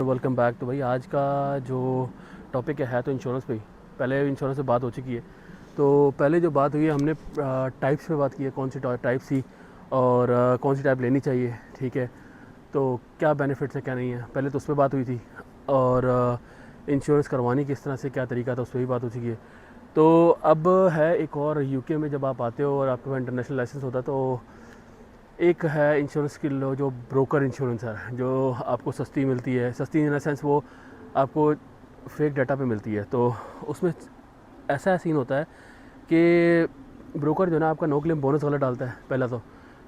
Welcome back. तो भाई आज का जो टॉपिक है तो इंश्योरेंस पे ही। पहले इंश्योरेंस से बात हो चुकी है। तो पहले जो बात हुई है हमने टाइप्स पे बात की है, कौन सी टाइप थी और कौन सी टाइप लेनी चाहिए, ठीक है। तो क्या बेनिफिट्स है क्या नहीं है, पहले तो उस पर बात हुई थी। और इंश्योरेंस करवानी किस तरह से, क्या तरीका था, उस पर भी बात हो चुकी है। तो अब है एक और, यूके में जब आप आते हो और आपके पास इंटरनेशनल लाइसेंस होता है तो एक है इंश्योरेंस की लो, जो ब्रोकर इंश्योरेंस है, जो आपको सस्ती मिलती है। सस्ती इन द सेंस वो आपको फेक डाटा पे मिलती है। तो उसमें ऐसा सीन होता है कि ब्रोकर जो है ना आपका नो क्लेम बोनस गलत डालता है। पहला तो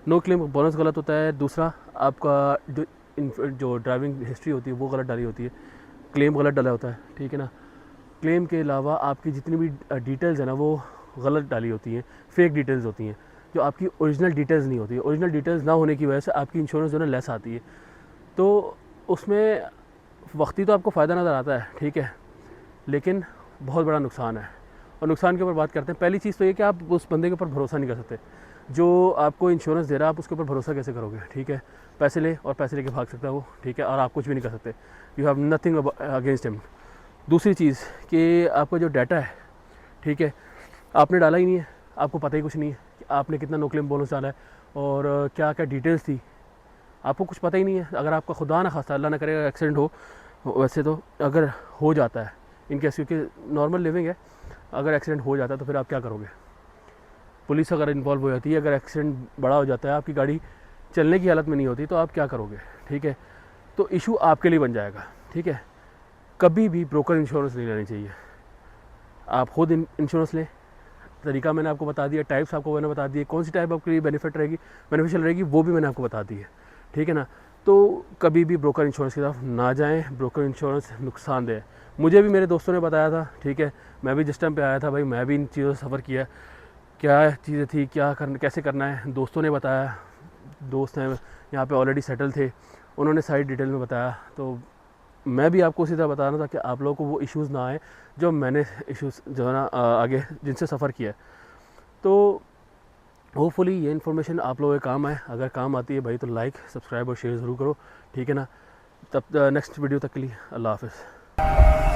नो क्लेम बोनस गलत होता है, दूसरा आपका जो ड्राइविंग हिस्ट्री होती है वो गलत डाली होती है, क्लेम गलत डाला होता है, ठीक है ना। क्लेम के अलावा आपकी जितनी भी डिटेल्स है ना वो गलत डाली होती हैं, फेक डिटेल्स होती हैं, जो आपकी ओरिजिनल डिटेल्स नहीं होती है। ओरिजिनल डिटेल्स ना होने की वजह से आपकी इंश्योरेंस जो है ना लेस आती है। तो उसमें वक्ती तो आपको फ़ायदा नज़र आता है, ठीक है, लेकिन बहुत बड़ा नुकसान है। और नुकसान के ऊपर बात करते हैं। पहली चीज़ तो ये कि आप उस बंदे के ऊपर भरोसा नहीं कर सकते जो आपको इंश्योरेंस दे रहा है। आप उसके ऊपर भरोसा कैसे करोगे, ठीक है। पैसे ले और पैसे लेके भाग सकता है वो, ठीक है, और आप कुछ भी नहीं कर सकते। You have nothing against him. दूसरी चीज़ कि आपका जो डाटा है, ठीक है, आपने डाला ही नहीं है, आपको पता ही कुछ नहीं है कि आपने कितना नो क्लेम बोनस डाला है और क्या क्या डिटेल्स थी, आपको कुछ पता ही नहीं है। अगर आपका खुदा ना खास्ता, अल्लाह ना करे, एक्सीडेंट हो, वैसे तो अगर हो जाता है इन केस, क्योंकि नॉर्मल लिविंग है, अगर एक्सीडेंट हो जाता है तो फिर आप क्या करोगे। पुलिस अगर इन्वॉल्व हो जाती है, अगर एक्सीडेंट बड़ा हो जाता है, आपकी गाड़ी चलने की हालत में नहीं होती, तो आप क्या करोगे, ठीक है। तो इशू आपके लिए बन जाएगा, ठीक है। कभी भी ब्रोकर इंश्योरेंस नहीं लेनी चाहिए। आप खुद इंश्योरेंस लें। तरीका मैंने आपको बता दिया, टाइप्स आपको मैंने बता दिए, कौन सी टाइप आपके लिए बेनिफिशियल रहेगी वो भी मैंने आपको बता दी है, ठीक है ना। तो कभी भी ब्रोकर इंश्योरेंस की तरफ ना जाएं। ब्रोकर इंश्योरेंस नुकसानदेह है। मुझे भी मेरे दोस्तों ने बताया था, ठीक है, मैं भी जिस टाइम पे आया था भाई, मैं भी इन चीज़ों से सफ़र किया। क्या चीज़ें थी, क्या करना, कैसे करना है, दोस्तों ने बताया। दोस्त हैं यहाँ पे ऑलरेडी सेटल थे, उन्होंने सारी डिटेल में बताया। तो मैं भी आपको उसी तरह बता रहा था कि आप लोगों को वो इश्यूज़ ना आए जो मैंने इश्यूज़ जो है ना आगे जिनसे सफ़र किया है। तो होपफुली ये इन्फॉर्मेशन आप लोगों के काम आए। अगर काम आती है भाई तो लाइक, सब्सक्राइब और शेयर ज़रूर करो, ठीक है ना। तब नेक्स्ट वीडियो तक के लिए अल्लाह हाफ़िज़।